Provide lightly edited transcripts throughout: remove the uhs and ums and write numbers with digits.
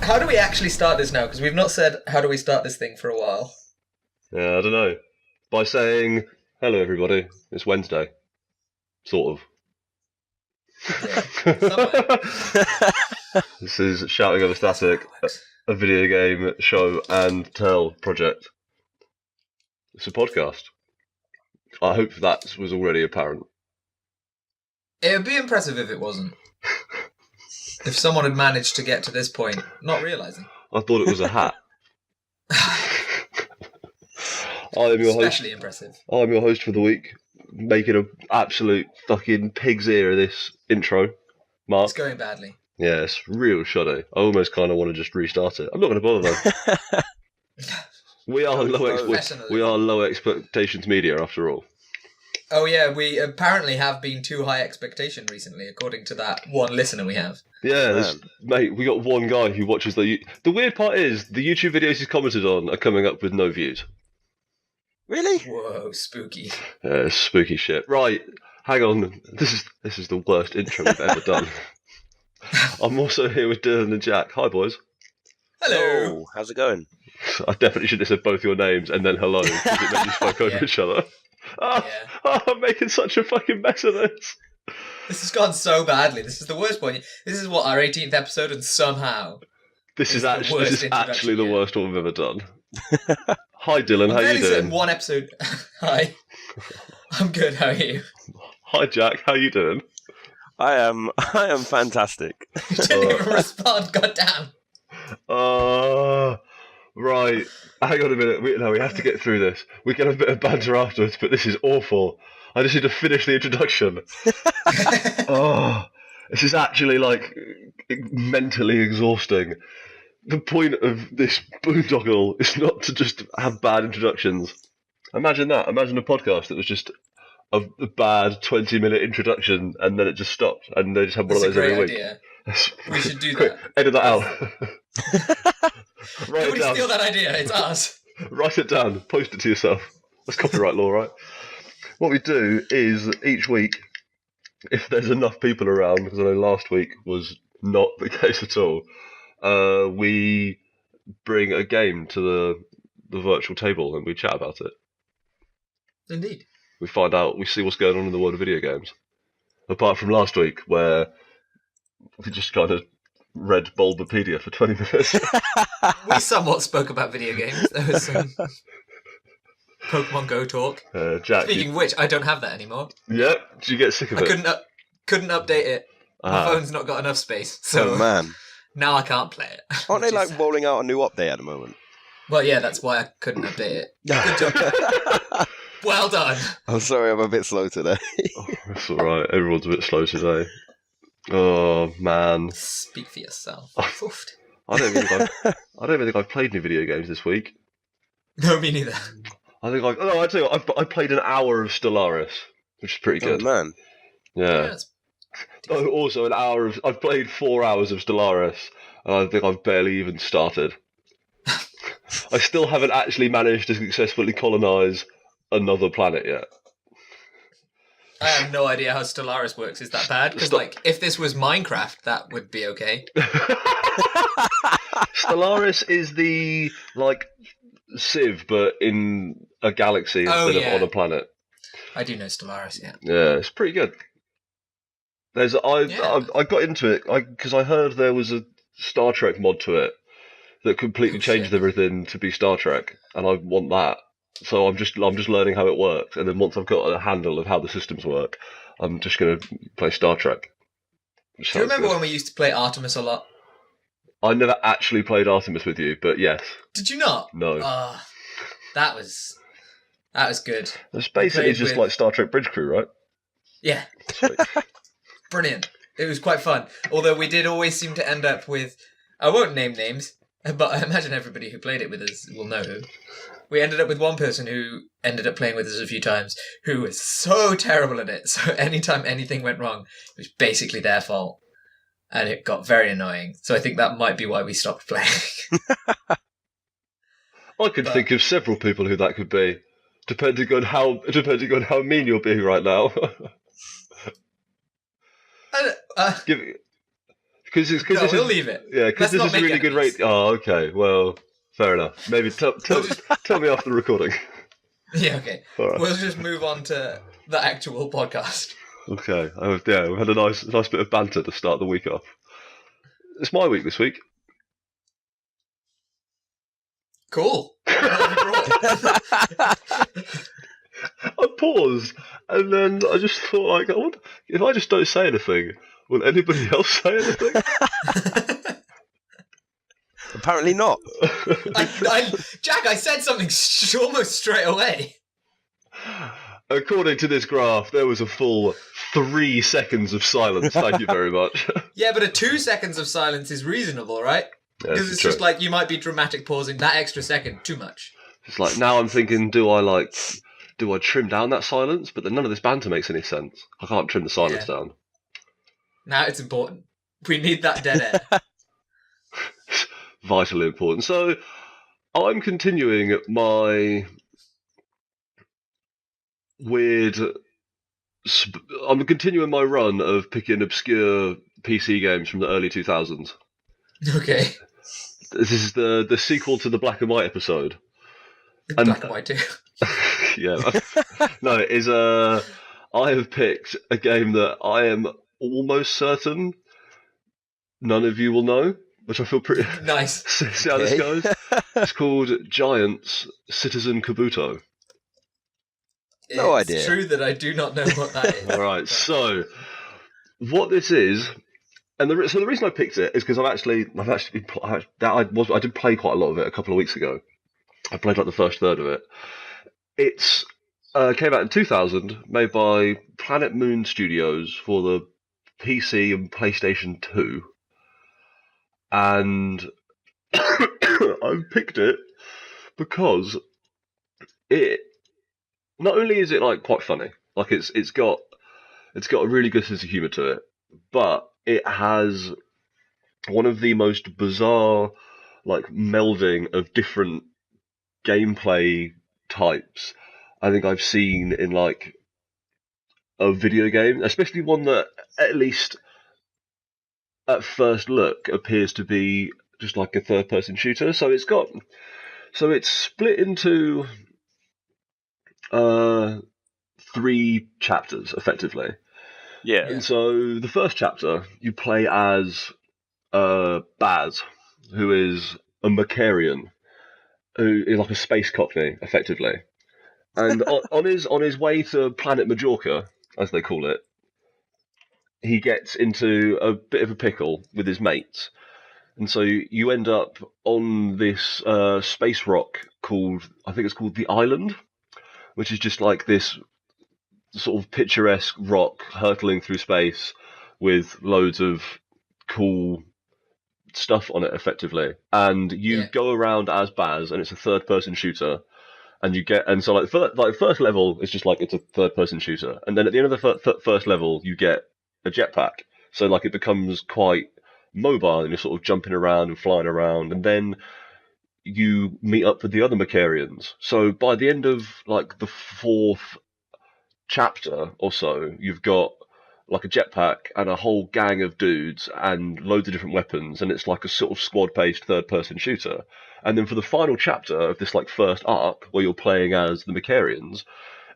how do we actually start this now? Because we've not said how do we start this thing for a while. Yeah, I don't know. By saying, hello everybody, it's Wednesday. Sort Yeah. of. This is Shouting Over Static, a video game show and tell project. It's a podcast. I hope that was already apparent. It would be impressive if it wasn't. If someone had managed to get to this point, not realising. I thought it was a hat. I am your Especially host. Impressive. I'm your host for the week, making an absolute fucking pig's ear of this intro. Mark. It's going badly. Yeah, it's real shoddy. I almost kind of want to just restart it. I'm not going to bother though. We are low expectations media after all. Oh yeah, we apparently have been too high expectation recently, according to that one listener we have. Yeah, mate, we got one guy who watches the weird part is, the YouTube videos he's commented on are coming up with no views. Really? Whoa, spooky. Yeah, spooky shit. Right, hang on. This is the worst intro we've ever done. I'm also here with Dylan and Jack. Hi, boys. Hello. Oh, how's it going? I definitely should have said both your names and then hello, because it made you spoke over each other. I'm making such a fucking mess of this. This has gone so badly. This is the worst point. This is what, our 18th episode, and somehow this is actually the worst one we've ever done. Hi Dylan, how you doing? One episode. Hi. I'm good. How are you? Hi Jack, how you doing? I am fantastic. You didn't even respond. Goddamn. Right. Hang on a minute. We have to get through this. We can have a bit of banter afterwards, but this is awful. I just need to finish the introduction. This is actually mentally exhausting. The point of this boondoggle is not to just have bad introductions. Imagine that. Imagine a podcast that was just a bad 20-minute introduction and then it just stopped and they just have one of those every week. We should do Quick, that. edit that out. Nobody steal that idea. It's us. Write it down. Post it to yourself. That's copyright law, right? What we do is each week, if there's enough people around, because I know last week was not the case at all, we bring a game to the virtual table and we chat about it. Indeed. We find out, we see what's going on in the world of video games. Apart from last week, where we just kind of read Bulbapedia for 20 minutes. We somewhat spoke about video games. There was some Pokemon Go talk. Jack, Speaking of which, I don't have that anymore. Yeah? Did you get sick of it? I couldn't update it. My phone's not got enough space, so Oh man. now I can't play it. Aren't they rolling out a new update at the moment? Well, yeah, that's why I couldn't update it. Good job. Well done. I'm sorry, I'm a bit slow today. That's alright, everyone's a bit slow today. Oh, man. Speak for yourself. I don't even think I've played any video games this week. No, me neither. I tell you what, I played an hour of Stellaris, which is pretty good. Oh man. Yeah. Also I've played 4 hours of Stellaris, and I think I've barely even started. I still haven't actually managed to successfully colonise another planet yet. I have no idea how Stellaris works. Is that bad? Because, if this was Minecraft, that would be okay. Stellaris is the, Civ, but in a galaxy instead of on a planet. I do know Stellaris, yeah. Yeah, it's pretty good. I got into it because I heard there was a Star Trek mod to it that completely changed everything to be Star Trek, and I want that. So I'm just learning how it works, and then once I've got a handle of how the systems work, I'm just going to play Star Trek. Do you remember when we used to play Artemis a lot? I never actually played Artemis with you, but yes. Did you not? No. That was good. It's basically just like Star Trek Bridge Crew, right? Yeah. Brilliant. It was quite fun. Although we did always seem to end up with... I won't name names, but I imagine everybody who played it with us will know who. We ended up with one person who ended up playing with us a few times who was so terrible at it. So anytime anything went wrong, it was basically their fault. And it got very annoying. So I think that might be why we stopped playing. I could think of several people who that could be, depending on how mean you're being right now. Because No, this we'll is leave it. yeah, because Let's this not is a make really good enemies. rate. Oh, okay. Well, fair enough. Maybe tell me after the recording. Yeah, okay. All right. We'll just move on to the actual podcast. Okay. Yeah, we had a nice bit of banter to start the week off. It's my week this week. Cool. What have you brought? I paused, and then I just thought, like, I wonder, if I just don't say anything, will anybody else say anything? Apparently not. Jack, I said something almost straight away. According to this graph, there was a full 3 seconds of silence. Thank you very much. Yeah, but a 2 seconds of silence is reasonable, right? Because it's true. just like you might be dramatic pausing that extra second too much. It's like, now I'm thinking, do I trim down that silence? But then none of this banter makes any sense. I can't trim the silence down. Now it's important. We need that dead air. Vitally important. So, I'm continuing my I'm continuing my run of picking obscure PC games from the early 2000s. Okay. This is the sequel to the Black and White episode. Black and white too. Yeah. No, it is I have picked a game that I am almost certain none of you will know, which I feel pretty... Nice. See how this goes? It's called Giants Citizen Kabuto. No It's idea. true that I do not know what that is. All right, so what this is, and the reason I picked it is because I did play quite a lot of it a couple of weeks ago. I played like the first third of it. It's came out in 2000, made by Planet Moon Studios for the PC and PlayStation 2, and I picked it because it not only is it like quite funny, like it's got a really good sense of humor to it, but it has one of the most bizarre like melding of different gameplay types I think I've seen in like a video game, especially one that at least at first look appears to be just like a third person shooter. So it's split into 3 chapters effectively. Yeah. And so the first chapter you play as Baz, who is a Macarian, who is like a space cockney effectively. And on his way to Planet Majorca, as they call it, he gets into a bit of a pickle with his mates. And so you end up on this space rock I think it's called the Island, which is just like this sort of picturesque rock hurtling through space with loads of cool stuff on it, effectively. And you go around as Baz, and it's a third-person shooter. And so first level is just like it's a third-person shooter, and then at the end of the first level you get a jetpack. So like it becomes quite mobile, and you're sort of jumping around and flying around, and then you meet up with the other Macarians. So by the end of like the 4th chapter or so, you've got like a jetpack and a whole gang of dudes and loads of different weapons, and it's like a sort of squad-based third-person shooter. And then for the final chapter of this like first arc, where you're playing as the Macarians,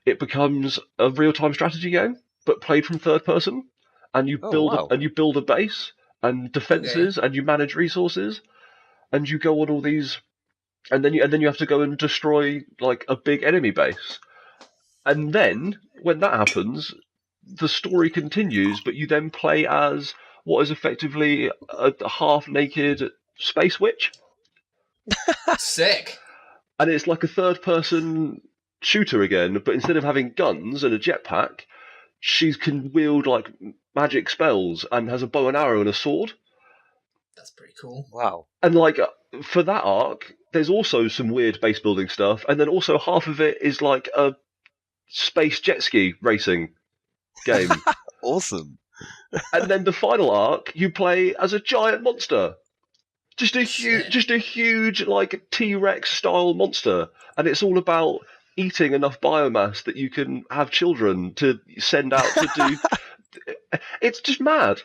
it becomes a real-time strategy game, but played from third person, and you build a base and defenses, and you manage resources, and you go on all these, and then you have to go and destroy like a big enemy base. And then when that happens, the story continues, but you then play as what is effectively a half-naked space witch. Sick. And it's like a third-person shooter again, but instead of having guns and a jetpack, she can wield like magic spells and has a bow and arrow and a sword. That's pretty cool. Wow. And like for that arc, there's also some weird base building stuff, and then also half of it is like a space jet ski racing game. Awesome. And then the final arc, you play as a giant monster. Just a huge like T-Rex style monster, and it's all about eating enough biomass that you can have children to send out to do. It's just mad.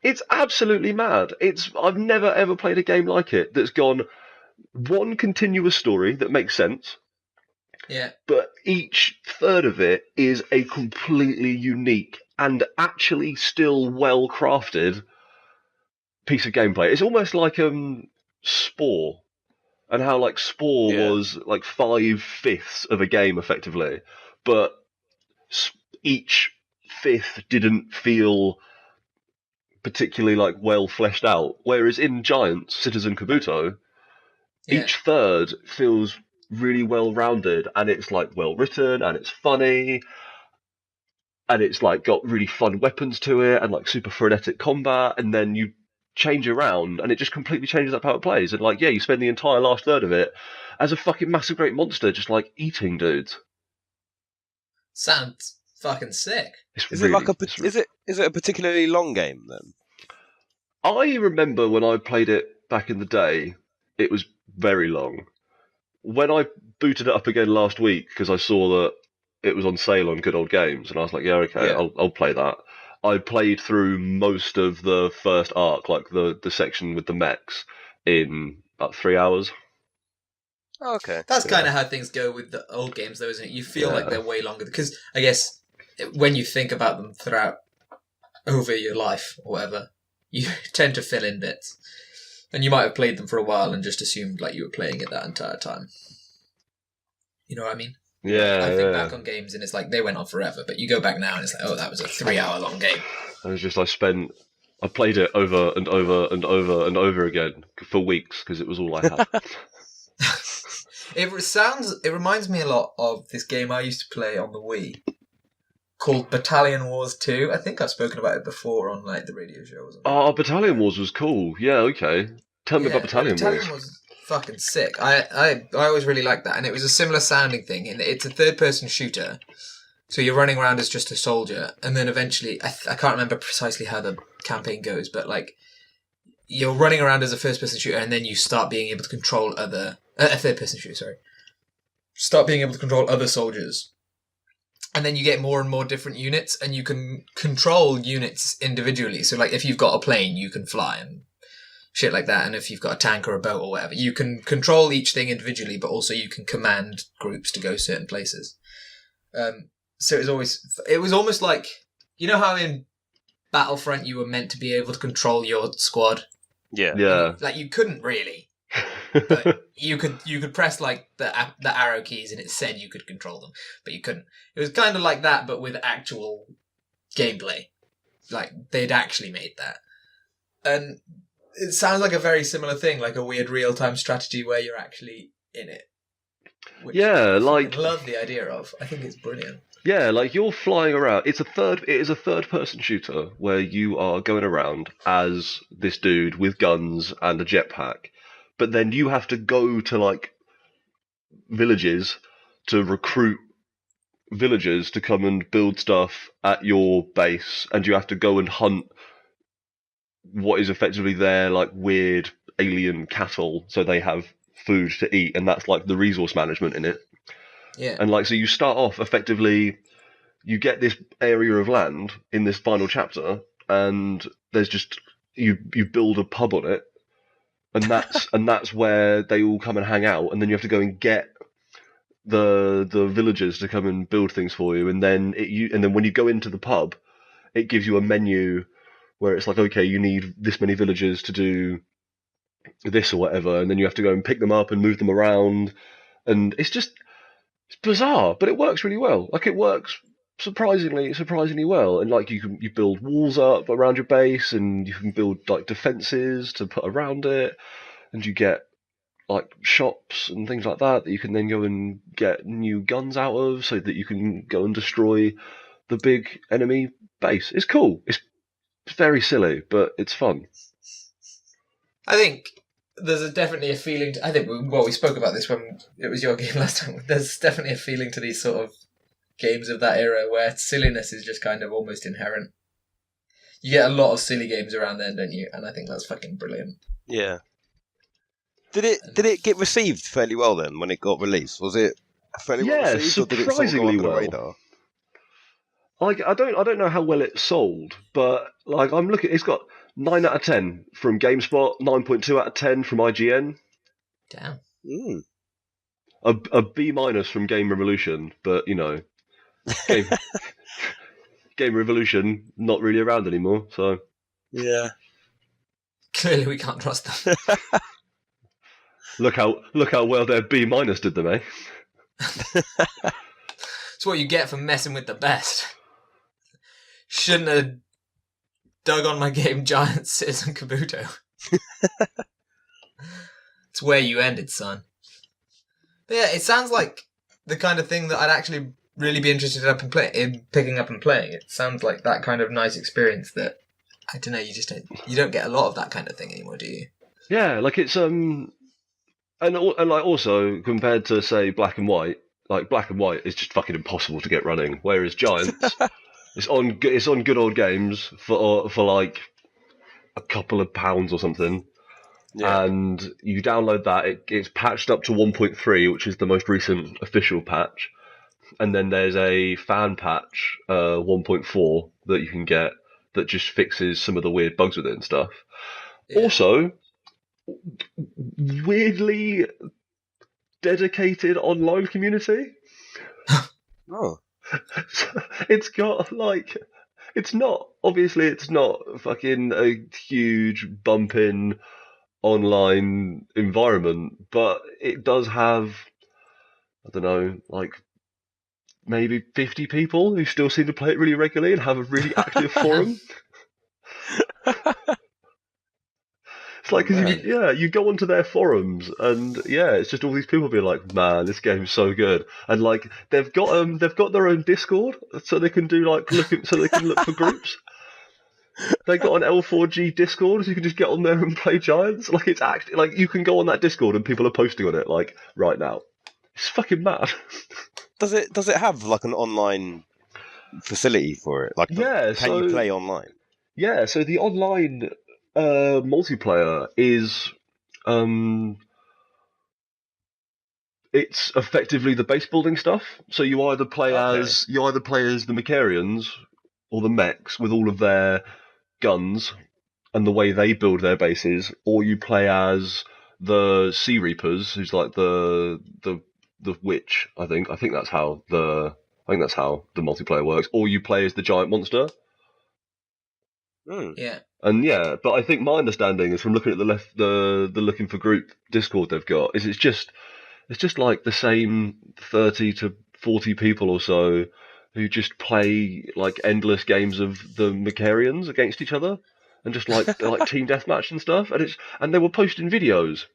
It's absolutely mad. I've never ever played a game like it that's gone one continuous story that makes sense, Yeah. but each third of it is a completely unique and actually still well crafted piece of gameplay. It's almost like Spore, and how like Spore Yeah. was like 5/5 of a game effectively, but each fifth didn't feel particularly like well fleshed out. Whereas in Giants, Citizen Kabuto, Yeah. each third feels really well rounded, and it's like well written, and it's funny, and it's like got really fun weapons to it, and like super frenetic combat, and then you change around, and it just completely changes up how it plays. And like, yeah, you spend the entire last third of it as a fucking massive great monster, just like eating dudes. Sounds fucking sick. Is it a particularly long game then? I remember when I played it back in the day, it was very long. When I booted it up again last week, because I saw that it was on sale on Good Old Games, and I was like, yeah, okay, Yeah. I'll play that. I played through most of the first arc, like the section with the mechs, in about 3 hours. Oh, okay. That's kind of how things go with the old games, though, isn't it? You feel like Yeah. they're way longer because I guess when you think about them throughout over your life or whatever, you tend to fill in bits, and you might have played them for a while and just assumed like you were playing it that entire time. You know what I mean? Yeah, I think back on games and it's like they went on forever, but you go back now and it's like, oh, that was a 3-hour long game. And it's just I played it over and over and over and over again for weeks because it was all I had. It reminds me a lot of this game I used to play on the Wii called Battalion Wars 2. I think I've spoken about it before on like the radio show or something. Oh, Battalion Wars was cool. Yeah, okay. Tell me about Battalion Wars. Was fucking sick. I always really liked that, and it was a similar sounding thing. And it's a third-person shooter, so you're running around as just a soldier, and then eventually, I can't remember precisely how the campaign goes, but like you're running around as a first-person shooter, and then you start being able to control a third-person shooter. Sorry, start being able to control other soldiers. And then you get more and more different units, and you can control units individually. So, like, if you've got a plane, you can fly and shit like that. And if you've got a tank or a boat or whatever, you can control each thing individually, but also you can command groups to go certain places. So it was almost like, you know how in Battlefront you were meant to be able to control your squad? Yeah. Yeah. Like, you couldn't really. But you could press like the arrow keys and it said you could control them, but you couldn't. It was kind of like that, but with actual gameplay. Like they'd actually made that, and it sounds like a very similar thing, like a weird real-time strategy where you're actually in it. Which Yeah, I like love the idea of. I think it's brilliant. yeah, like you're flying around. It is a third-person shooter where you are going around as this dude with guns and a jetpack. But then you have to go to like villages to recruit villagers to come and build stuff at your base, and you have to go and hunt what is effectively their like weird alien cattle so they have food to eat, and that's like the resource management in it. Yeah. And like so you start off effectively, you get this area of land in this final chapter, and there's just you build a pub on it. And that's where they all come and hang out, and then you have to go and get the villagers to come and build things for you, and then when you go into the pub, it gives you a menu where it's like, okay, you need this many villagers to do this or whatever, and then you have to go and pick them up and move them around, and it's bizarre, but it works really well. Like it works surprisingly well, and like you build walls up around your base, and you can build like defenses to put around it, and you get like shops and things like that you can then go and get new guns out of, so that you can go and destroy the big enemy base. It's cool. It's very silly, but it's fun. I think there's definitely a feeling. I think we spoke about this when it was your game last time. There's definitely a feeling to these sort of games of that era where silliness is just kind of almost inherent. You get a lot of silly games around then, don't you? And I think that's fucking brilliant. Yeah. Did it get received fairly well then when it got released? Was it fairly well received, or did it sort of go under the radar? Like I don't know how well it sold, but like I'm looking, it's got 9 out of 10 from GameSpot, 9.2 out of 10 from IGN, Damn. a B minus from Game Revolution, but Game, Game Revolution not really around anymore, so Yeah. Clearly, we can't trust them. look how well their B minus did them, eh? It's what you get for messing with the best. Shouldn't have dug on my game Giant Citizen Kabuto. It's where you ended, son. But yeah, it sounds like the kind of thing that I'd actually really be interested in picking up and playing. It sounds like that kind of nice experience that, I don't know, you don't get a lot of that kind of thing anymore, do you? Yeah, like it's and like also compared to say Black and White, like Black and White is just fucking impossible to get running, whereas Giants it's on Good Old Games for like a couple of pounds or something. Yeah. And you download that, it's patched up to 1.3, which is the most recent official patch. And then there's a fan patch, 1.4, that you can get that just fixes some of the weird bugs with it and stuff. Yeah. Also, weirdly dedicated online community. Oh. It's got like, it's not fucking a huge bumping online environment, but it does have, I don't know, like maybe 50 people who still seem to play it really regularly and have a really active forum. It's like, you go onto their forums and it's just all these people being like, man, this game's so good, and like they've got their own Discord so they can do like look for groups. They got an L4G Discord, so you can just get on there and play Giants. Like it's like you can go on that Discord and people are posting on it like right now. It's fucking mad. Does it have like an online facility for it? Like, can you play online? Yeah, so the online multiplayer is it's effectively the base building stuff. So you either play as the Macharians or the mechs with all of their guns and the way they build their bases, or you play as the Sea Reapers, who's like the witch. I think that's how the multiplayer works. Or you play as the giant monster. Yeah. And but I think my understanding is from looking at the looking for group Discord they've got is it's just like the same 30 to 40 people or so who just play like endless games of the Macharians against each other and just like team deathmatch and stuff, and they were posting videos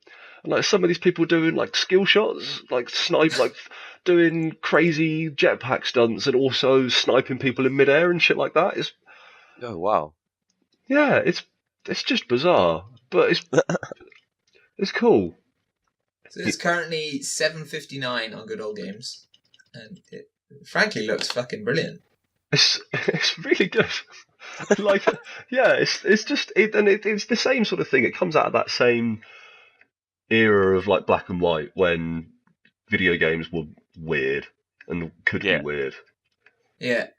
and like some of these people doing like skill shots, like doing crazy jetpack stunts and also sniping people in midair and shit like that. Oh wow. Yeah, it's just bizarre, but it's cool. So it's currently $7.59 on Good Old Games, and it frankly looks fucking brilliant. It's really good. Like, it's the same sort of thing. It comes out of that same era of like Black and White when video games were weird and could be weird. Yeah.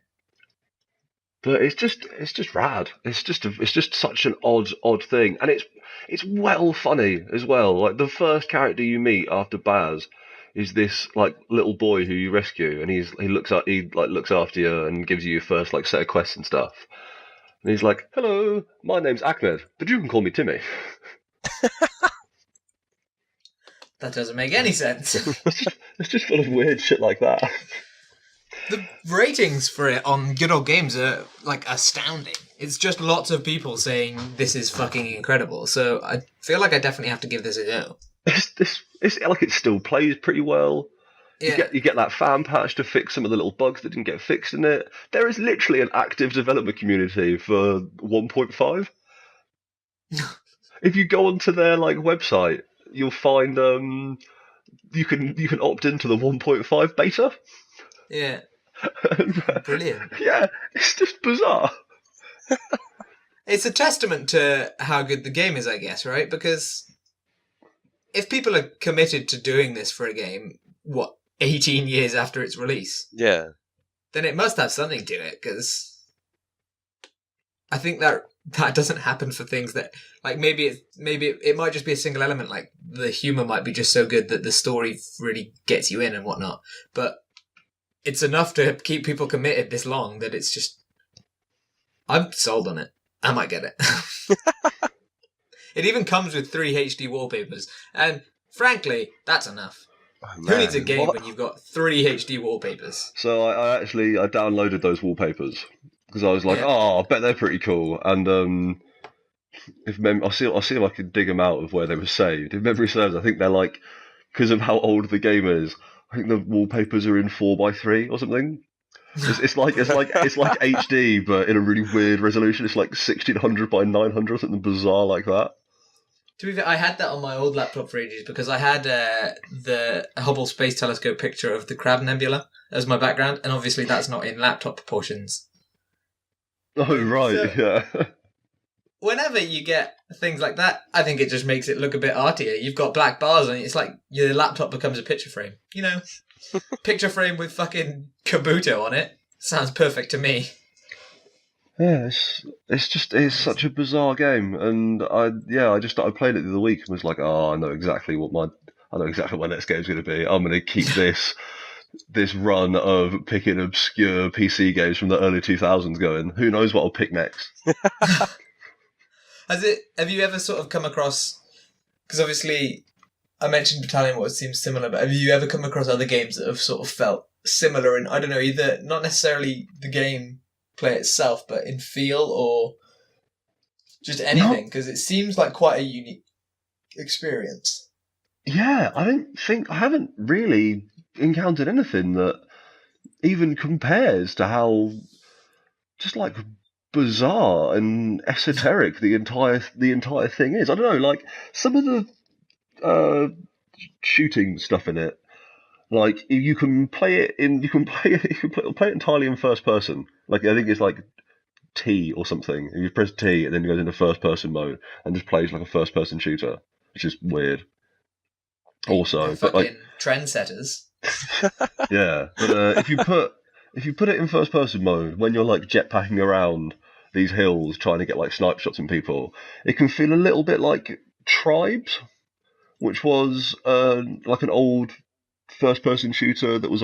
But it's just rad. It's just such an odd thing, and it's well funny as well. Like the first character you meet after Baz is this like little boy who you rescue, and he looks after you and gives you your first like set of quests and stuff. And he's like, "Hello, my name's Ahmed, but you can call me Timmy." That doesn't make any sense. It's just full of weird shit like that. The ratings for it on Good Old Games are like astounding. It's just lots of people saying this is fucking incredible. So I feel like I definitely have to give this a go. It's like it still plays pretty well. Yeah. You get that fan patch to fix some of the little bugs that didn't get fixed in it. There is literally an active development community for 1.5. If you go onto their like website, you'll find you can opt into the 1.5 beta. Yeah. Brilliant. Yeah, it's just bizarre. It's a testament to how good the game is, I guess, right? Because if people are committed to doing this for a game, 18 years after its release? Yeah. Then it must have something to it, because I think that that doesn't happen for things that, like, maybe it might just be a single element, like the humor might be just so good that the story really gets you in and whatnot, but it's enough to keep people committed this long that it's just, I'm sold on it. I might get it. It even comes with 3 HD wallpapers, and frankly, that's enough. Oh, Who needs a game when you've got 3 HD wallpapers? So I downloaded those wallpapers because I was like, Yeah. I bet they're pretty cool. And I'll see if I can dig them out of where they were saved. If memory serves, I think they're like, because of how old the game is, I think the wallpapers are in 4:3 or something. It's like HD, but in a really weird resolution. It's like 1600 by 900 or something bizarre like that. To be fair, I had that on my old laptop for ages because I had the Hubble Space Telescope picture of the Crab Nebula as my background, and obviously that's not in laptop proportions. Oh, right, So, yeah. Whenever you get things like that, I think it just makes it look a bit artier. You've got black bars on it. It's like your laptop becomes a picture frame. You know, picture frame with fucking Kabuto on it. Sounds perfect to me. Yeah, it's such a bizarre game, and I played it the other week and was like, I know exactly what my next game's going to be. I'm going to keep this run of picking obscure PC games from the early 2000s going. Who knows what I'll pick next? Have you ever sort of come across? Because obviously, I mentioned Battalion what seems similar, but have you ever come across other games that have sort of felt similar in, I don't know, either not necessarily the game play itself, but in feel or just anything? Because it seems like quite a unique experience. Yeah, I haven't really encountered anything that even compares to how just like bizarre and esoteric the entire thing is. I don't know, like some of the shooting stuff in it. Like you can play it entirely in first person. Like I think it's like T or something. And you press T and then it goes into first person mode and just plays like a first person shooter, which is weird. Also, but like trendsetters. Yeah, but if you put it in first person mode when you're like jetpacking around these hills trying to get like snipe shots in people, it can feel a little bit like Tribes, which was like an old first person shooter that was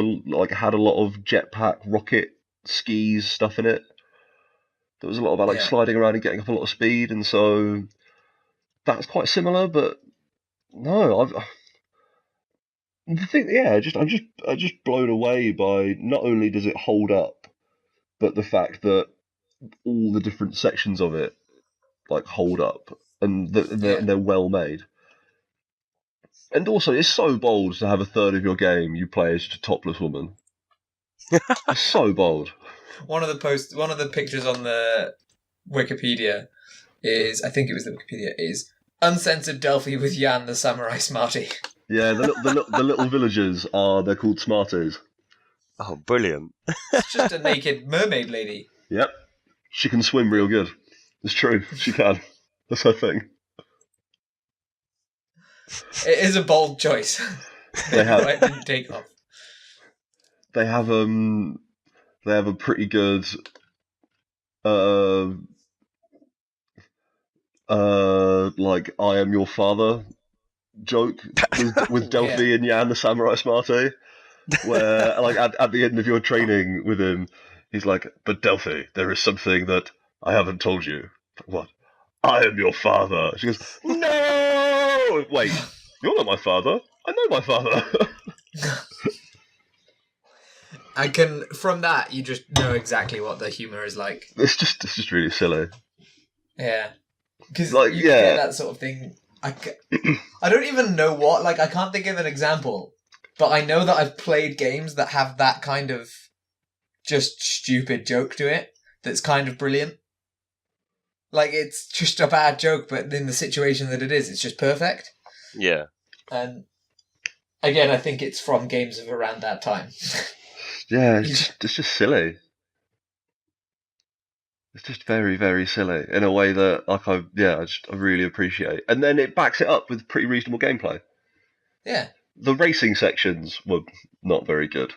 had a lot of jetpack, rocket, skis stuff in it. There was a lot about like sliding around and getting up a lot of speed, and so that's quite similar. But no, I'm just blown away by not only does it hold up, but the fact that all the different sections of it like hold up and they're well made. And also, it's so bold to have a third of your game you play as a topless woman. It's so bold. One of the pictures on the Wikipedia is, I think it was the Wikipedia, is uncensored Delphi with Jan the Samurai Smarty. Yeah, the little villagers they're called Smarties. Oh, brilliant. It's just a naked mermaid lady. Yep. She can swim real good. It's true, she can. That's her thing. It is a bold choice. They have. It didn't take off. They have a pretty good like I am your father joke with Delphi and Jan the Samurai Smarty, where like at the end of your training with him, he's like, "But Delphi, there is something that I haven't told you." What? I am your father. She goes, "No, wait, you're not my father. I know my father." From that, you just know exactly what the humour is like. It's just really silly. Yeah. Because like, you get that sort of thing. I don't even know what, like, I can't think of an example, but I know that I've played games that have that kind of just stupid joke to it that's kind of brilliant. Like, it's just a bad joke, but in the situation that it is, it's just perfect. Yeah. And again, I think it's from games of around that time. Yeah, it's just silly. It's just very, very silly in a way that I really appreciate. And then it backs it up with pretty reasonable gameplay. Yeah. The racing sections were not very good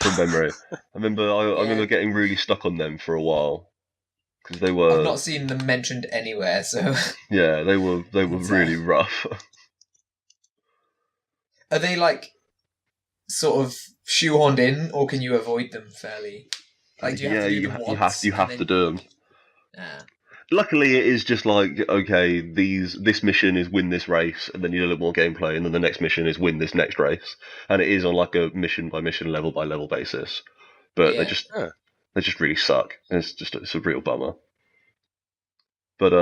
from memory. I remember getting really stuck on them for a while. because they were. I've not seen them mentioned anywhere, so. Yeah, they were really rough. Are they like sort of shoehorned in, or can you avoid them fairly? Like, do you have to do them once? You have to do them. Ah. Luckily, it is just like, okay, this mission is win this race, and then you do a little more gameplay, and then the next mission is win this next race, and it is on like a mission by mission, level by level basis. But they just really suck. It's a real bummer. But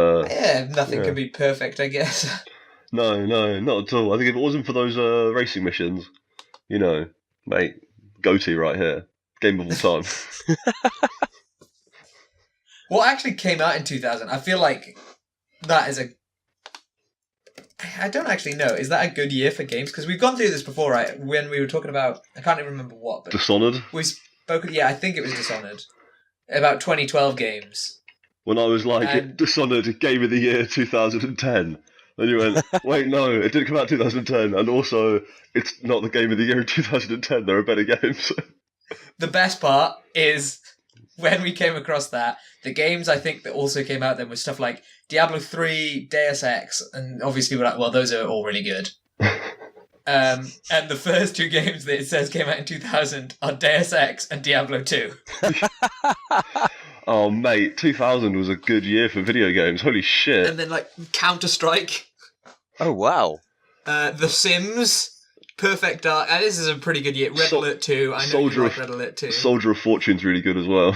nothing can be perfect, I guess. No, not at all. I think if it wasn't for those racing missions, mate, goatee right here, game of all time. What actually came out in 2000? I feel like that is I don't actually know. Is that a good year for games? Because we've gone through this before, right? When we were talking about, I can't even remember what. But Dishonored? We spoke, I think it was Dishonored. About 2012 games. When I was like, Dishonored, Game of the Year 2010. Then you went, wait, no, it didn't come out in 2010. And also, it's not the Game of the Year in 2010. There are better games. The best part is, when we came across that, the games I think that also came out then was stuff like Diablo 3, Deus Ex, and obviously we're like, well, those are all really good. And the first two games that it says came out in 2000 are Deus Ex and Diablo 2. Oh, mate, 2000 was a good year for video games. Holy shit. And then, like, Counter-Strike. Oh, wow. The Sims, Perfect Dark. This is a pretty good year. Red Alert 2. I know you like Red Alert 2. Soldier of Fortune's really good as well.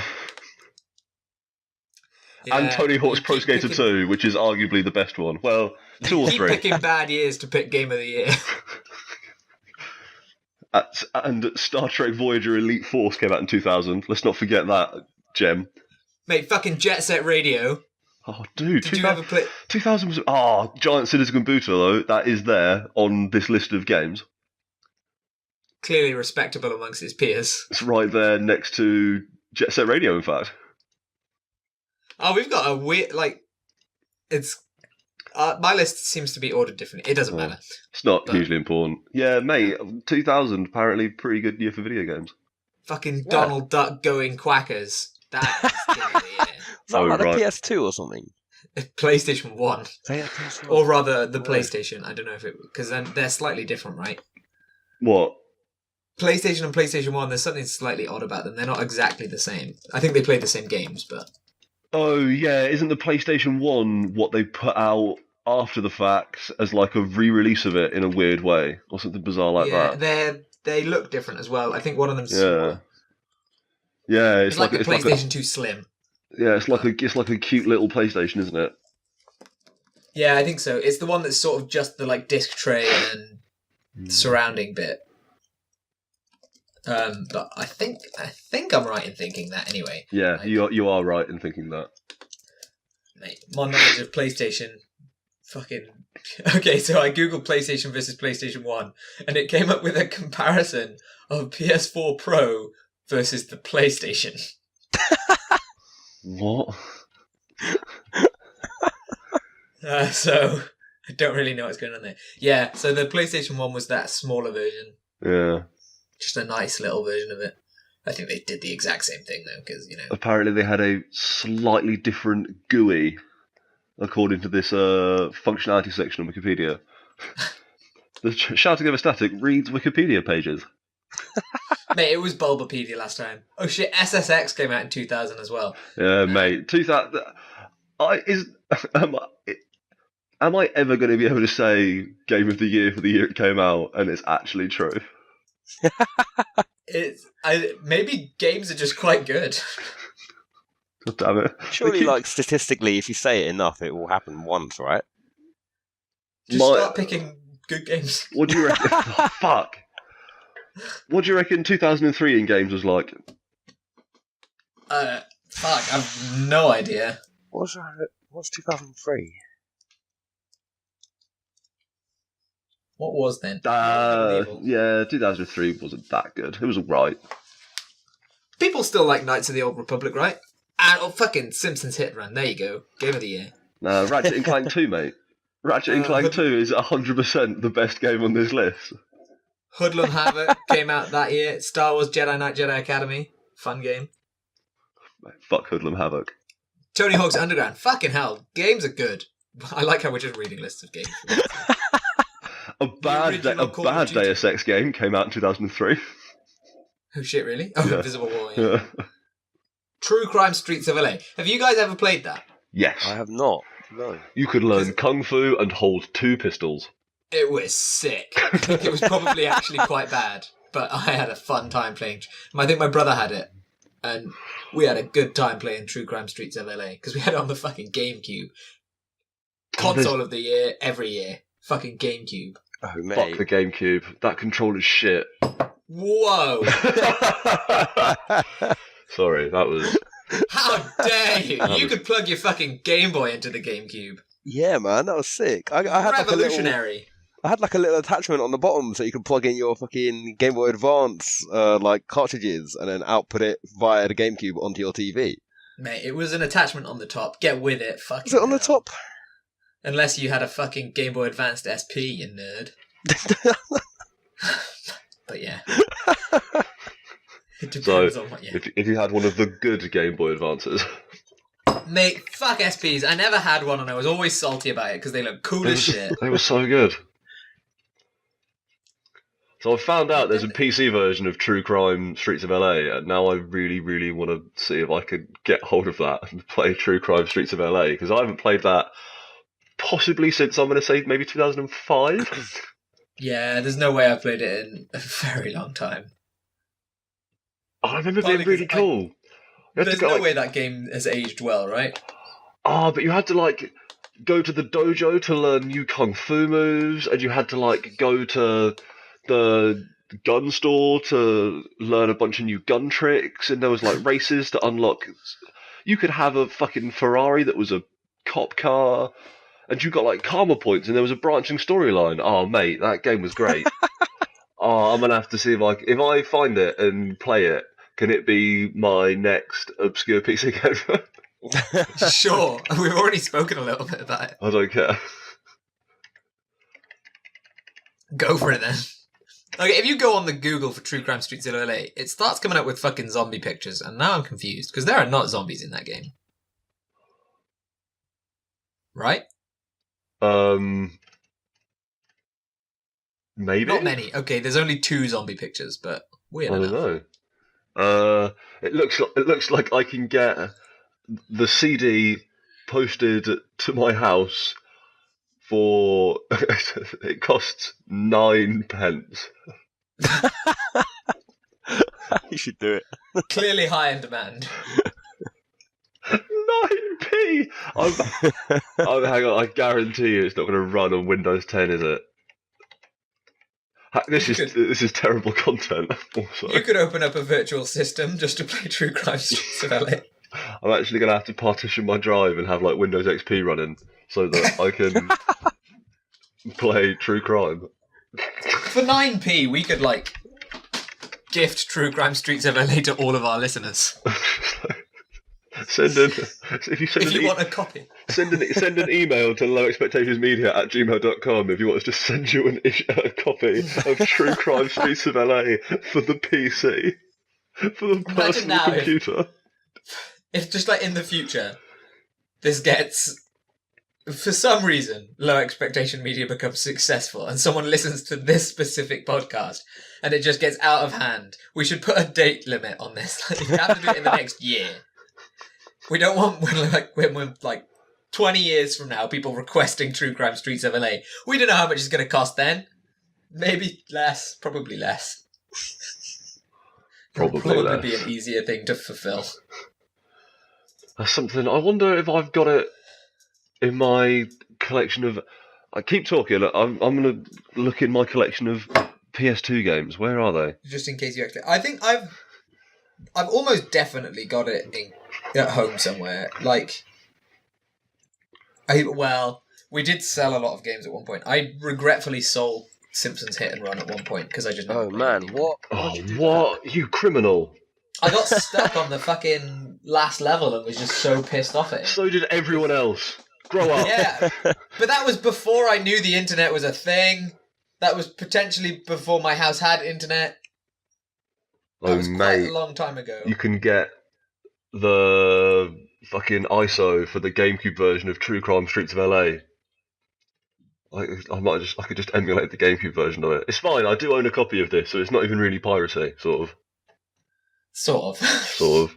Yeah, and Tony Hawk's Pro Skater 2, which is arguably the best one. Well, 2 or 3. Keep picking bad years to pick Game of the Year. And Star Trek Voyager Elite Force came out in 2000. Let's not forget that gem. Mate, fucking Jet Set Radio. Oh, dude. Did you ever play... 2000 was... Giant Citizen Kabuto, though. That is there on this list of games. Clearly respectable amongst his peers. It's right there next to Jet Set Radio, in fact. Oh, we've got a weird... Like, it's... my list seems to be ordered differently. It doesn't matter. It's not hugely important. Yeah, mate, 2000, apparently pretty good year for video games. Fucking Donald Duck going quackers. That's Game of the Year. Is that like the PS2 or something? PlayStation 1. PS1. Or rather, the PlayStation. I don't know if it... Because then they're slightly different, right? What? PlayStation and PlayStation 1, there's something slightly odd about them. They're not exactly the same. I think they play the same games, but... Oh, yeah, isn't the PlayStation 1 what they put out after the fact as like a re-release of it in a weird way? Or something bizarre like that? Yeah, they look different as well. I think one of them's smaller. Yeah, it's like the PlayStation 2 Slim. Yeah, it's like a cute little PlayStation, isn't it? Yeah, I think so. It's the one that's sort of just the like disc tray and surrounding bit. But I think I'm right in thinking that anyway. Yeah, like, you are right in thinking that. Mate, my knowledge of PlayStation, fucking... Okay, so I googled PlayStation versus PlayStation 1, and it came up with a comparison of PS4 Pro versus the PlayStation. What? So, I don't really know what's going on there. Yeah, so the PlayStation 1 was that smaller version. Yeah. Just a nice little version of it. I think they did the exact same thing, though, because, Apparently they had a slightly different GUI, according to this functionality section on Wikipedia. The shouting over static reads Wikipedia pages. Mate, it was Bulbapedia last time. Oh shit, SSX came out in 2000 as well. Yeah, mate. 2000... Am I ever going to be able to say Game of the Year for the year it came out, and it's actually true? Maybe games are just quite good. God damn it. Surely, statistically, if you say it enough, it will happen once, right? Just start picking good games. What do you reckon? Oh, fuck. What do you reckon 2003 in games was like? Fuck, I've no idea. What's 2003? What was then? Yeah, 2003 wasn't that good. It was alright. People still like Knights of the Old Republic, right? And fucking Simpsons Hit Run. There you go. Game of the Year. Nah, Ratchet and Clank 2, mate. Ratchet and Clank 2 is 100% the best game on this list. Hoodlum Havoc came out that year. Star Wars Jedi Knight Jedi Academy. Fun game. Fuck Hoodlum Havoc. Tony Hawk's Underground. Fucking hell, games are good. I like how we're just reading lists of games. A bad Deus Ex game came out in 2003. Oh shit, really? Oh, Yeah. Invisible War, yeah. True Crime Streets of LA. Have you guys ever played that? Yes. I have not. No. You could learn Kung Fu and hold 2 pistols. It was sick. It was probably actually quite bad, but I had a fun time playing. I think my brother had it, and we had a good time playing True Crime Streets of LA, because we had it on the fucking GameCube. Console of the year, every year. Fucking GameCube. Oh, mate. Fuck the GameCube. That controller's shit. Whoa! Sorry, that was... How dare you! You could plug your fucking Game Boy into the GameCube. Yeah, man, that was sick. I had Revolutionary. I had like a little attachment on the bottom so you could plug in your fucking Game Boy Advance like cartridges and then output it via the GameCube onto your TV. Mate, it was an attachment on the top. Get with it, fucking. Is it on the top? Unless you had a fucking Game Boy Advanced SP, you nerd. But yeah. It depends on what you... If you had one of the good Game Boy Advances... Mate, fuck SPs. I never had one and I was always salty about it because they look cool as shit. They were so good. So I found out there's a PC version of True Crime Streets of LA, and now I really, really want to see if I could get hold of that and play True Crime Streets of LA, because I haven't played that possibly since, I'm going to say, maybe 2005. Yeah, there's no way I've played it in a very long time. I remember being really cool. There's no way that game has aged well, right? But you had to, go to the dojo to learn new kung fu moves, and you had to, go to the gun store to learn a bunch of new gun tricks, and there was, races to unlock... You could have a fucking Ferrari that was a cop car, and you got, karma points, and there was a branching storyline. Oh, mate, that game was great. I'm going to have to see if I find it and play it, can it be my next obscure PC game? Sure. We've already spoken a little bit about it. I don't care. Go for it then. Okay, if you go on the Google for True Crime Streets of LA, it starts coming up with fucking zombie pictures, and now I'm confused, because there are not zombies in that game. Right? Maybe? Not many. Okay, there's only 2 zombie pictures, but weird enough. I don't know. It looks like I can get the CD posted to my house for it costs 9 pence. You should do it. Clearly high in demand. 9p. Hang on, I guarantee you it's not going to run on Windows 10, is it? This is terrible content. Also. You could open up a virtual system just to play True Crime Streets of LA. I'm actually going to have to partition my drive and have Windows XP running so that I can play True Crime. For 9p, we could gift True Crime Streets of LA to all of our listeners. Send in if you want a copy. Send an email to lowexpectationsmedia@gmail.com if you want us to send you a copy of True Crime Streets of LA for the PC, for the personal computer. If just in the future, this gets, for some reason, Low Expectation Media becomes successful and someone listens to this specific podcast and it just gets out of hand, we should put a date limit on this. You have to do it in the next year. We don't want when 20 years from now, people requesting True Crime Streets of LA. We don't know how much it's going to cost then. Maybe less, probably less. Probably less. Be an easier thing to fulfill. That's something. I wonder if I've got it in my collection of. I keep talking. I'm going to look in my collection of PS2 games. Where are they? Just in case you actually. I think I've almost definitely got it at home somewhere. We did sell a lot of games at one point. I regretfully sold Simpsons Hit and Run at one point because I just. Oh man, what? What? You criminal! I got stuck on the fucking last level and was just so pissed off at it. So did everyone else. Grow up. Yeah, but that was before I knew the internet was a thing. That was potentially before my house had internet. That was quite a long time ago. You can get the fucking ISO for the GameCube version of True Crime Streets of LA. I could just emulate the GameCube version of it. It's fine. I do own a copy of this, so it's not even really piracy, sort of. Sort of. Sort of.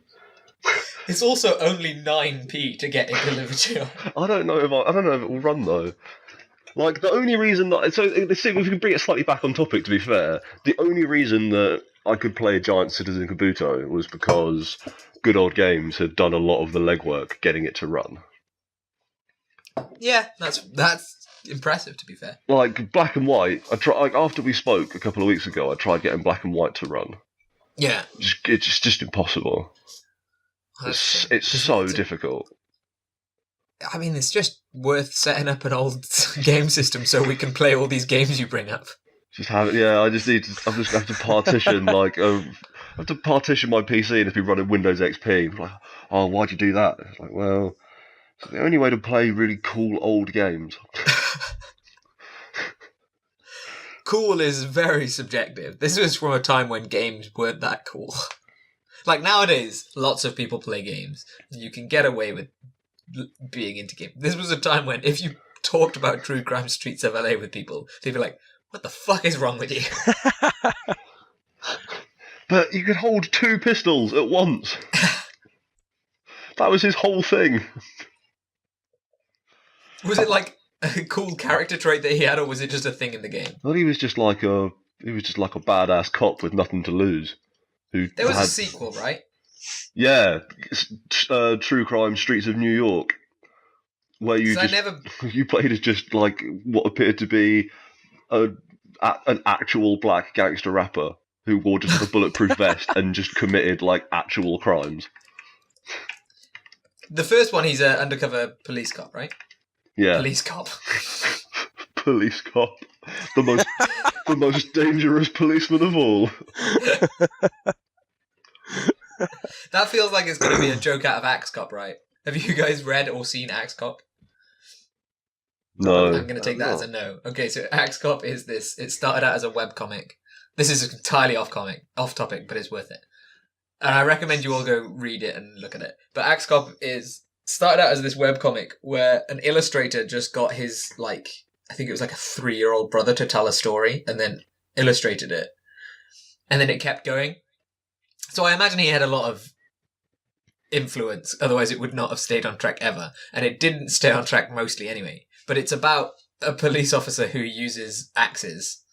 It's also only 9p to get it delivered to you. I don't know if it will run though. Like the only reason that if we can bring it slightly back on topic, to be fair, the only reason that I could play Giant Citizen Kabuto was because Good Old Games had done a lot of the legwork getting it to run. Yeah, that's impressive, to be fair. Like Black and White, after we spoke a couple of weeks ago, I tried getting Black and White to run. Yeah, It's just impossible. It's so difficult. I mean, it's just worth setting up an old game system so we can play all these games you bring up. Just have it. Yeah, I just have to partition I have to partition my PC and it's been running Windows XP. Like, oh, why'd you do that? It's like, well, it's the only way to play really cool old games. Cool is very subjective. This was from a time when games weren't that cool. Like nowadays, lots of people play games. You can get away with being into games. This was a time when if you talked about True Crime Streets of LA with people, they'd be like, what the fuck is wrong with you? But you could hold 2 pistols at once. That was his whole thing. Was it like a cool character trait that he had, or was it just a thing in the game? Well, he was just like a badass cop with nothing to lose. There was a sequel, right? Yeah, True Crime Streets of New York, where you you played as just like what appeared to be an actual black gangster rapper who wore just a bulletproof vest and just committed like actual crimes. The first one, he's an undercover police cop, right? Yeah, police cop. Police cop, the most dangerous policeman of all. That feels like it's going to be a joke out of Axe Cop, right? Have you guys read or seen Axe Cop? No. I'm going to take that as a no. Okay, so Axe Cop is this. It started out as a webcomic. This is entirely off topic, but it's worth it. And I recommend you all go read it and look at it. But Axe Cop started out as this webcomic where an illustrator just got his, like, I think it was like a 3-year-old brother to tell a story and then illustrated it. And then it kept going. So I imagine he had a lot of influence, otherwise it would not have stayed on track ever. And it didn't stay on track mostly anyway. But it's about a police officer who uses axes,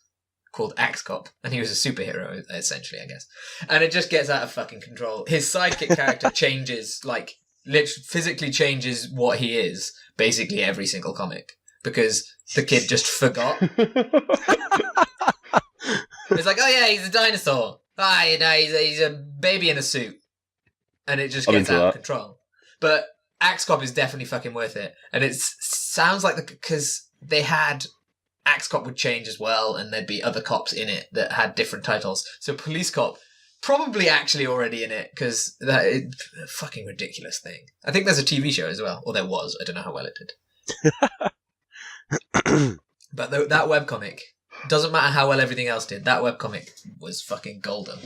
called Axe Cop. And he was a superhero, essentially, I guess. And it just gets out of fucking control. His sidekick character changes, like, literally physically changes what he is, basically every single comic. Because the kid just forgot. It's like, oh yeah, he's a dinosaur. He's a baby in a suit. And it just gets out of control. But Axe Cop is definitely fucking worth it. And it sounds like because they had Axe Cop would change as well, and there'd be other cops in it that had different titles. So Police Cop, probably actually already in it, because that is a fucking ridiculous thing. I think there's a TV show as well. Or there was. I don't know how well it did. But that webcomic, doesn't matter how well everything else did, that webcomic was fucking golden.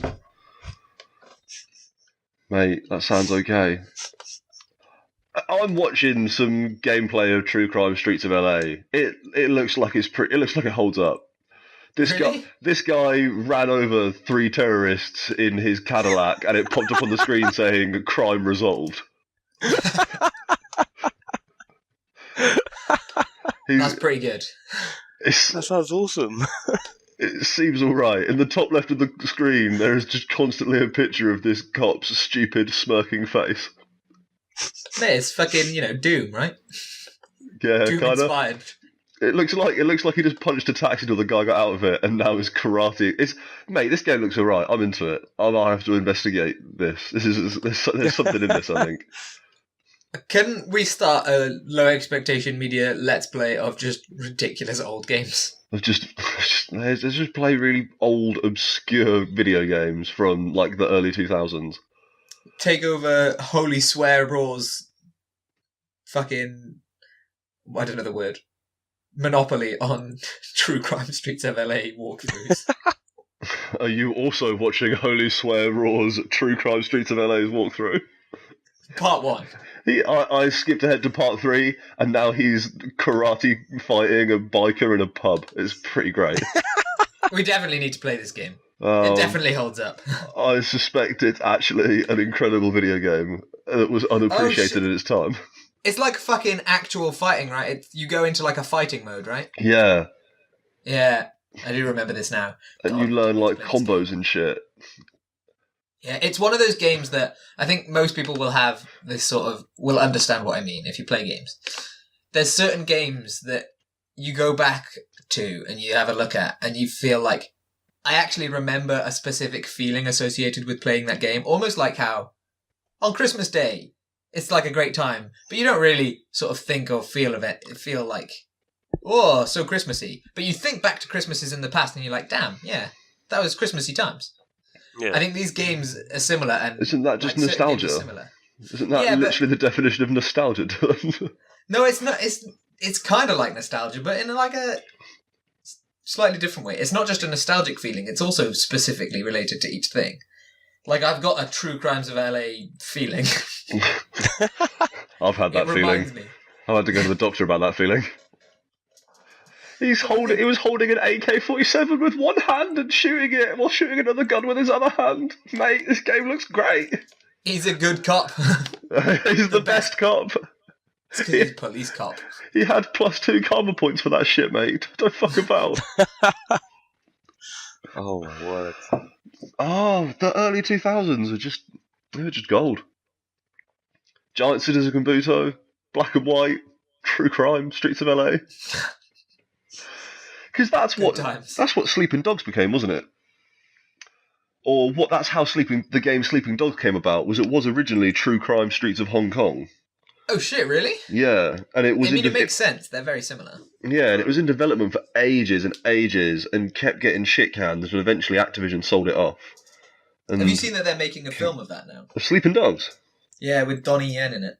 Mate, that sounds okay. I'm watching some gameplay of True Crime Streets of LA. It looks like it looks like it holds up. This guy ran over 3 terrorists in his Cadillac, and it popped up on the screen saying "crime resolved." That's pretty good. That sounds awesome. It seems alright. In the top left of the screen, there is just constantly a picture of this cop's stupid, smirking face. Mate, it's fucking, Doom, right? Yeah, Doom kinda. inspired. It looks like he just punched a taxi till the guy got out of it, and now is karate. Mate, this game looks alright. I'm into it. I might have to investigate this. There's something in this, I think. Couldn't we start a low expectation media let's play of just ridiculous old games? Let's just play really old, obscure video games from like the early 2000s. Take over Holy Swear Raw's fucking, I don't know the word, monopoly on True Crime Streets of LA walkthroughs. Are you also watching Holy Swear Raw's True Crime Streets of LA's walkthrough? Part 1. I skipped ahead to part 3, and now he's karate fighting a biker in a pub. It's pretty great. We definitely need to play this game. It Um, definitely holds up. I suspect it's actually an incredible video game that was unappreciated at its time. It's like fucking actual fighting, right? You go into like a fighting mode, right? Yeah, Yeah, I do remember this now. and God, you learn I need to like play this game. combos and shit. Yeah, it's one of those games that I think most people will have this sort of will understand what I mean if you play games. There's certain games that you go back to and you have a look at and you feel like I actually remember a specific feeling associated with playing that game, almost like how on Christmas Day it's like a great time, but you don't really sort of think or feel like oh, so Christmassy. But you think back to Christmases in the past and you're like, damn, yeah, that was Christmassy times. Yeah. I think these games are similar, and Isn't that just certain games nostalgia? are similar. Isn't that Yeah, but- literally the definition of nostalgia? Dylan? No, it's not. It's kind of like nostalgia, but in like a slightly different way. It's not just a nostalgic feeling; it's also specifically related to each thing. Like I've got a True Crimes of LA feeling. I've had that It feeling. reminds me. I had to go to the doctor about that feeling. He was holding an AK-47 with one hand and shooting it while shooting another gun with his other hand. Mate, this game looks great. He's a good cop. He's the best cop. It's 'cause he's a police cop. He had +2 karma points for that shit, mate. Don't fuck about. Oh my word. Oh, the early 2000s they were just gold. Giant Citizen Kabuto, Black and White, True Crime, Streets of LA. Because that's Good times. what Sleeping Dogs became, wasn't it? Or that's how the game Sleeping Dogs came about. Was originally True Crime Streets of Hong Kong. Oh shit! Really? Yeah, and it was. it makes sense. They're very similar. Yeah, and it was in development for ages and ages, and kept getting shit canned, and eventually Activision sold it off. And Have you seen that they're making a film of that now? Sleeping Dogs? Yeah, with Donnie Yen in it.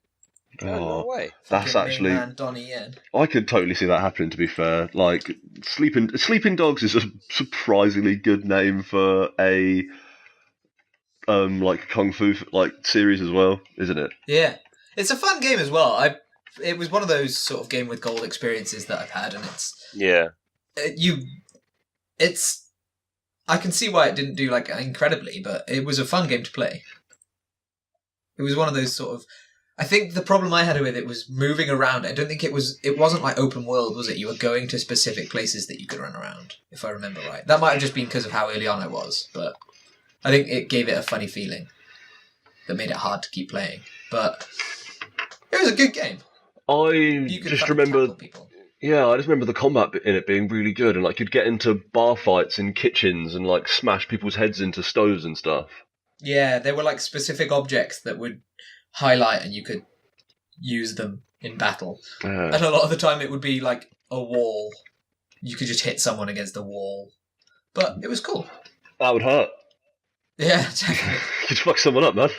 No way. That's Fucking actually. main man Donnie Yen. I could totally see that happening. To be fair, like Sleeping Dogs is a surprisingly good name for a like kung fu like series as well, isn't it? Yeah, it's a fun game as well. It was one of those sort of game with gold experiences that I've had, and Yeah. I can see why it didn't do like incredibly, but it was a fun game to play. It was one of those sort of. I think the problem I had with it was moving around. I don't think it wasn't like open world, was it? You were going to specific places that you could run around, if I remember right. That might have just been because of how early on I was, but I think it gave it a funny feeling that made it hard to keep playing. But it was a good game. You could just fucking remember. tackle people. Yeah, I just remember the combat in it being really good, and like you'd get into bar fights in kitchens and like smash people's heads into stoves and stuff. Yeah, there were like specific objects that would highlight and you could use them in battle. And a lot of the time it would be like a wall. You could just hit someone against the wall. But it was cool. That would hurt. Yeah, definitely. You'd fuck someone up, man.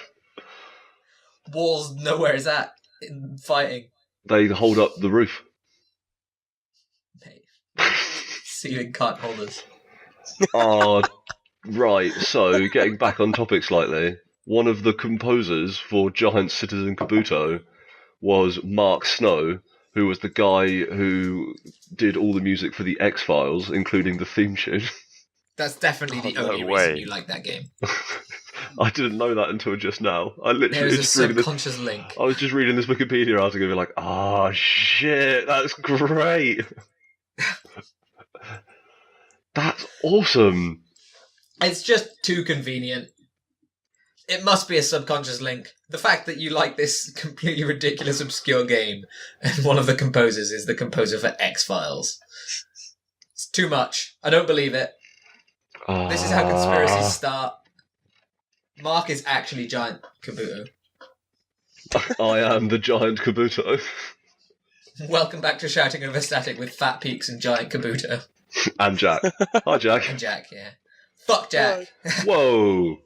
Walls nowhere is at in fighting. They hold up the roof. Mate. Ceiling card holders. Oh, right. So, getting back on topic slightly, one of the composers for Giant Citizen Kabuto was Mark Snow, who was the guy who did all the music for the X-Files, including the theme tune. That's definitely the only reason you like that game. I didn't know that until just now. I There literally is a just reading this. subconscious link. I was just reading this Wikipedia article and be like, oh shit, that's great. That's awesome. It's just too convenient. It must be a subconscious link. The fact that you like this completely ridiculous, obscure game, and one of the composers is the composer for X-Files. It's too much. I don't believe it. This is how conspiracies start. Mark is actually Giant Kabuto. I am the Giant Kabuto. Welcome back to Shouting Over Static with Fat Peaks and Giant Kabuto. And Jack. Hi, Jack. And Jack, yeah. Fuck Jack. Whoa.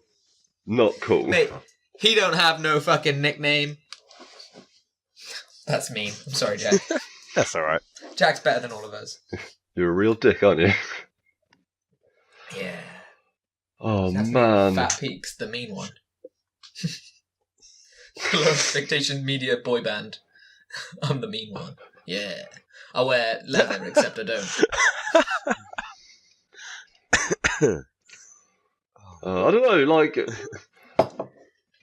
Not cool. Mate, he don't have no fucking nickname. That's mean. I'm sorry, Jack. That's alright. Jack's better than all of us. You're a real dick, aren't you? Yeah. Oh, That's man. Fat Peaks, the mean one. Low expectation media boy band. I'm the mean one. Yeah. I wear leather, except I don't. I don't know, like,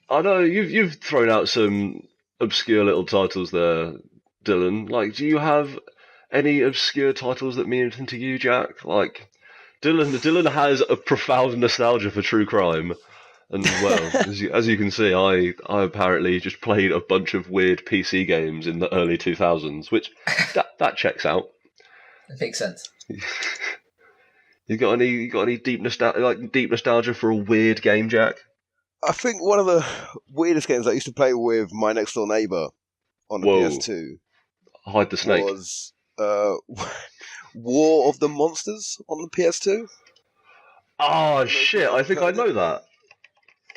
I know you've thrown out some obscure little titles there, Dylan. Like, do you have any obscure titles that mean anything to you, Jack? Like, Dylan has a profound nostalgia for true crime, and well, as you can see, I apparently just played a bunch of weird PC games in the early 2000s, which that checks out. It makes sense. You got any deep nostalgia for a weird game, Jack? I think one of the weirdest games I used to play with my next door neighbour on the PS2 Hide the Snake was War of the Monsters on the PS2. Oh shit! I think I know that.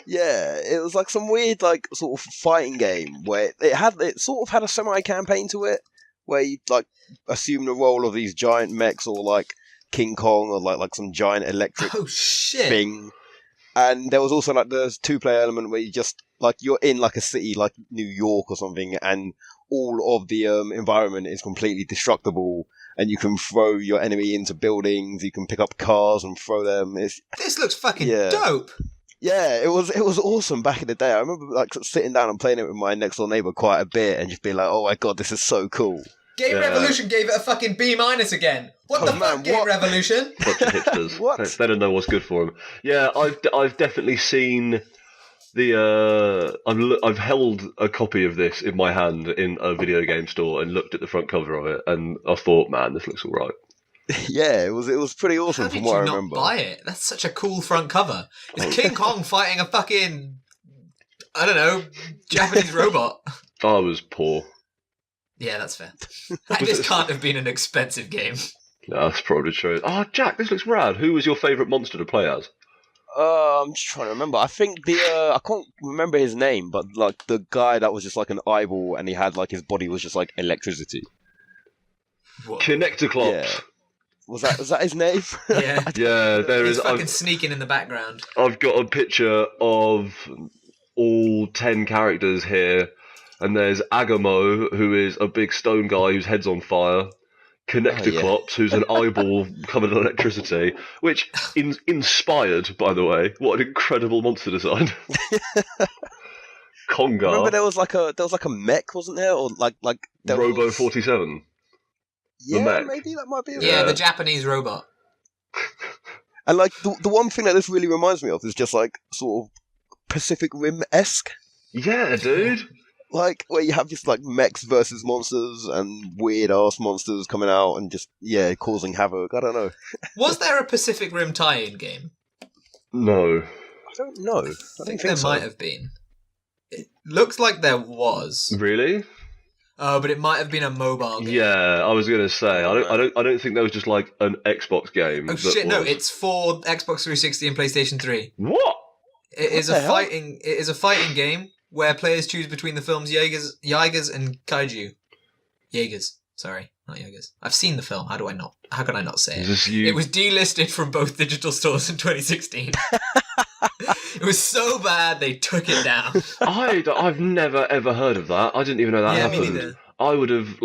Yeah, it was like some weird, like, sort of fighting game where it sort of had a semi-campaign to it, where you like assume the role of these giant mechs or like King Kong or like some giant electric thing. And there was also like the two-player element where you just like you're in like a city like New York or something, and all of the environment is completely destructible, and you can throw your enemy into buildings. You can pick up cars and throw them. This looks fucking dope. Yeah, it was awesome back in the day. I remember like sitting down and playing it with my next door neighbor quite a bit, and just being like, "Oh my god, this is so cool." Game Revolution gave it a fucking B- again. What the fuck, Game Revolution? Bunch of hipsters. What? They don't know what's good for them. Yeah, I've definitely seen the. I've held a copy of this in my hand in a video game store and looked at the front cover of it, and I thought, man, this looks alright. Yeah, it was pretty awesome. How did from what you I not remember. buy it? That's such a cool front cover. It's King Kong fighting a fucking, I don't know, Japanese robot. I was poor. Yeah, that's fair. This can't have been an expensive game. Yeah, that's probably true. Oh, Jack, this looks rad. Who was your favourite monster to play as? I'm just trying to remember. I think I can't remember his name, but like the guy that was just like an eyeball, and he had like his body was just like electricity. What? Connecticlops. Yeah. Was that his name? Yeah. Yeah, there He's is. fucking sneaking in the background. I've got a picture of all 10 characters here, and there's Agamo, who is a big stone guy whose head's on fire. Connecticlops, who's an eyeball covered in electricity, which inspired, by the way. What an incredible monster design. Conga. Remember there was like a mech, wasn't there? Or like there Robo was... 47. Yeah, mech. maybe that might be. Yeah, the Japanese robot. And like the one thing that this really reminds me of is just like sort of Pacific Rim-esque. Yeah, dude. Like where you have just like mechs versus monsters and weird ass monsters coming out and just causing havoc. I don't know. Was there a Pacific Rim tie-in game? No. I don't know. I think there might have been. It looks like there was. Really? Oh, but it might have been a mobile game. Yeah, I was gonna say I don't think there was just like an Xbox game. Oh shit! No, it's for Xbox 360 and PlayStation 3. What? It is a fighting game where players choose between the films Jaegers and Kaiju. Jaegers, sorry, not Jaegers. I've seen the film. How can I not say it? It was delisted from both digital stores in 2016. It was so bad they took it down. I've never ever heard of that. I didn't even know that happened. Me neither. I would have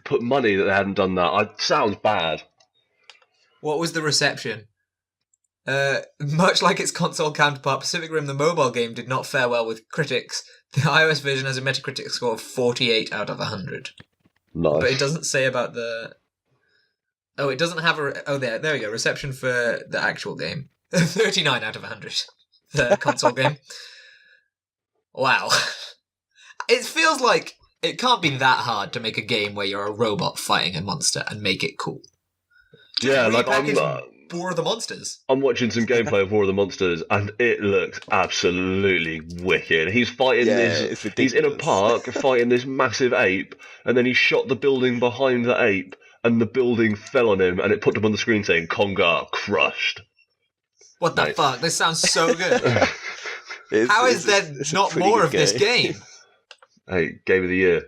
put money that they hadn't done that. Sounds bad. What was the reception? Much like its console counterpart, Pacific Rim, the mobile game, did not fare well with critics. The iOS version has a Metacritic score of 48 out of 100. Nice. But it doesn't say about the... Oh, it doesn't have a... Oh, there we go. Reception for the actual game. 39 out of 100. The console game. Wow. It feels like it can't be that hard to make a game where you're a robot fighting a monster and make it cool. Yeah, like War of the Monsters. I'm watching some gameplay of War of the Monsters, and it looks absolutely wicked. He's fighting he's in a park fighting this massive ape, and then he shot the building behind the ape, and the building fell on him, and it put him on the screen saying "Conga crushed." What the fuck? This sounds so good. How is there not more of this game? Hey, Game of the Year.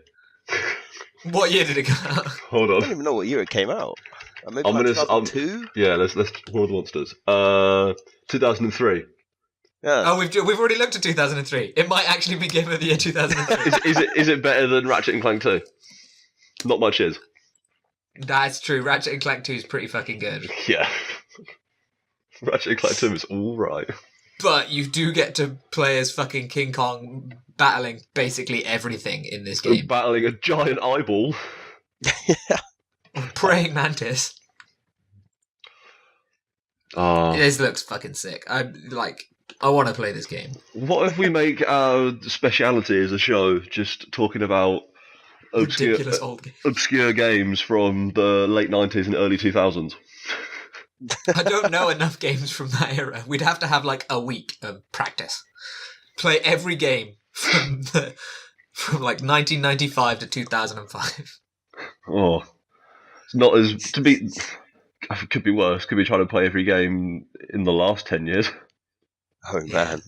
What year did it come out? Hold on. I don't even know what year it came out. Maybe 2002? Yeah, let's War of the Monsters. 2003. Yeah. Oh, we've already looked at 2003. It might actually be Game of the Year 2003. Is it better than Ratchet and Clank 2? Not much is. That's true. Ratchet and Clank 2 is pretty fucking good. Yeah. Ratchet and Clank 2 is alright. But you do get to play as fucking King Kong battling basically everything in this game. Battling a giant eyeball. Praying mantis. This looks fucking sick. I want to play this game. What if we make our speciality as a show just talking about Ridiculous old games. obscure games from the late 90s and early 2000s? I don't know enough games from that era. We'd have to have like a week of practice. Play every game from like 1995 to 2005. Oh, it's not as to be. It could be worse. Could be trying to play every game in the last 10 years. Oh man,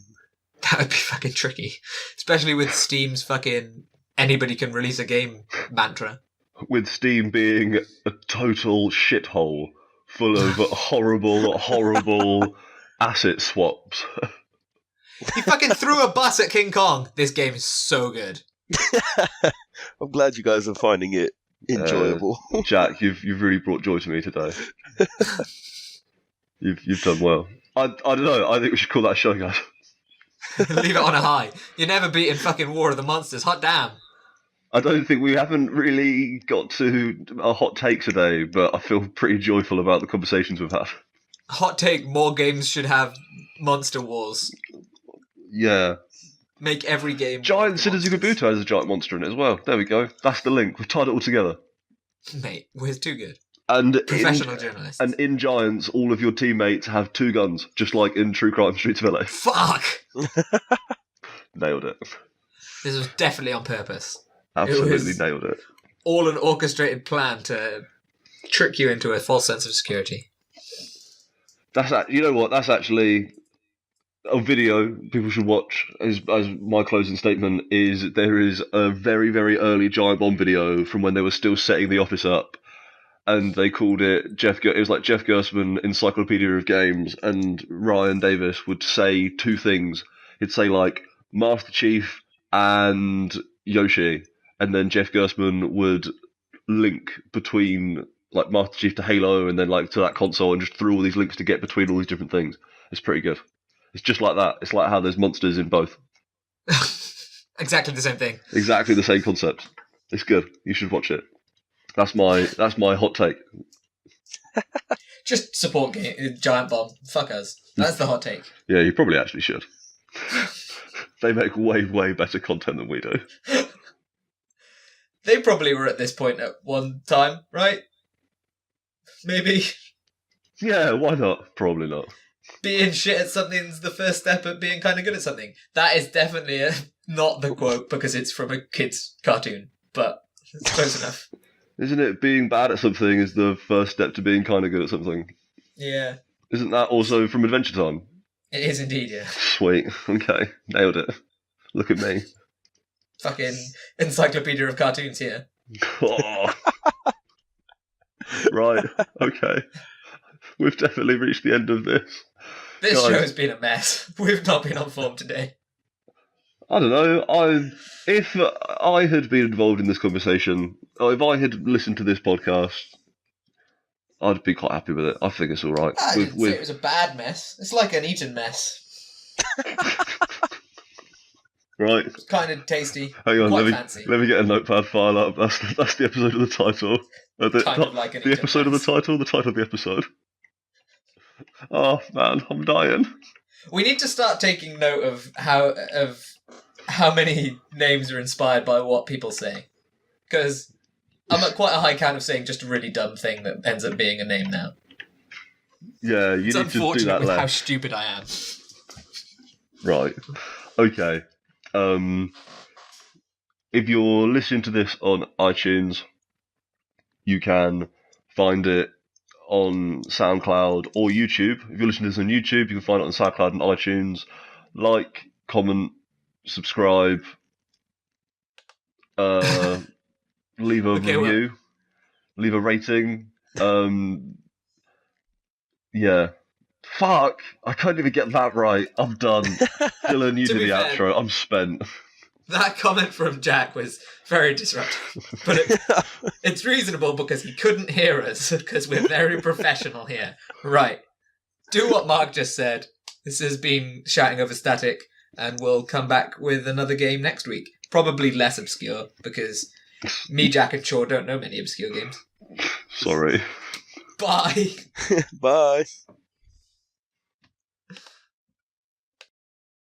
that would be fucking tricky, especially with Steam's fucking anybody can release a game mantra. With Steam being a total shithole full of horrible asset swaps. He fucking threw a bus at King Kong. This game is so good. I'm glad you guys are finding it enjoyable. Jack, you've really brought joy to me today. You've done well. I don't know. I think we should call that a show, guys. Leave it on a high. You're never beating fucking War of the Monsters. Hot damn. I don't think we haven't really got to a hot take today, but I feel pretty joyful about the conversations we've had. Hot take, more games should have Monster Wars. Yeah. Make every game... Giant Citizen Kabuto has a giant monster in it as well. There we go. That's the link. We've tied it all together. Mate, we're too good. And Professional journalists. And in Giants, all of your teammates have 2 guns, just like in True Crime Streets of LA. Fuck! Nailed it. This was definitely on purpose. Absolutely nailed it. All an orchestrated plan to trick you into a false sense of security. You know what? That's actually a video people should watch. As my closing statement is, there is a very, very early Giant Bomb video from when they were still setting the office up, and they called it it was like Jeff Gerstmann Encyclopedia of Games, and Ryan Davis would say 2 things. He'd say like Master Chief and Yoshi, and then Jeff Gerstmann would link between like Master Chief to Halo and then like to that console, and just threw all these links to get between all these different things. It's pretty good. It's just like that. It's like how there's monsters in both. Exactly the same thing. Exactly the same concept. It's good. You should watch it. That's my hot take. Just support Giant Bomb. Fuck us. That's the hot take. Yeah, you probably actually should. They make way, way better content than we do. They probably were at this point at one time, right? Maybe. Yeah, why not? Probably not. Being shit at something's the first step at being kind of good at something. That is definitely not the quote because it's from a kid's cartoon, but it's close enough. Isn't it being bad at something is the first step to being kind of good at something? Yeah. Isn't that also from Adventure Time? It is indeed, yeah. Sweet. Okay. Nailed it. Look at me. Fucking encyclopedia of cartoons here. Oh. Right. Okay. We've definitely reached the end of this. This Guys, show has been a mess. We've not been on form today. I don't know. If I had been involved in this conversation, or if I had listened to this podcast, I'd be quite happy with it. I think it's all right. I didn't say it was a bad mess. It's like an Eton mess. Right. It's kind of tasty. Hang on, quite fancy. let me get a notepad file up. That's the episode of the title. Kind of like an the Eton episode mess. of the title of the episode. Oh man, I'm dying. We need to start taking note of how many names are inspired by what people say. Because I'm at quite a high count of saying just a really dumb thing that ends up being a name now. Yeah, you It's need to do unfortunate that with less. how stupid I am. Right. Okay. If you're listening to this on iTunes, you can find it on SoundCloud or YouTube. If you're listening to this on YouTube, you can find it on SoundCloud and iTunes. Like, comment, subscribe, leave a review, leave a rating. Yeah. Fuck! I can't even get that right. I'm done. Dylan, you To do be the fair- outro. I'm spent. That comment from Jack was very disruptive. But it's reasonable because he couldn't hear us because we're very professional here. Right. Do what Mark just said. This has been Shouting Over Static, and we'll come back with another game next week. Probably less obscure because me, Jack, and Shaw don't know many obscure games. Sorry. Bye. Bye.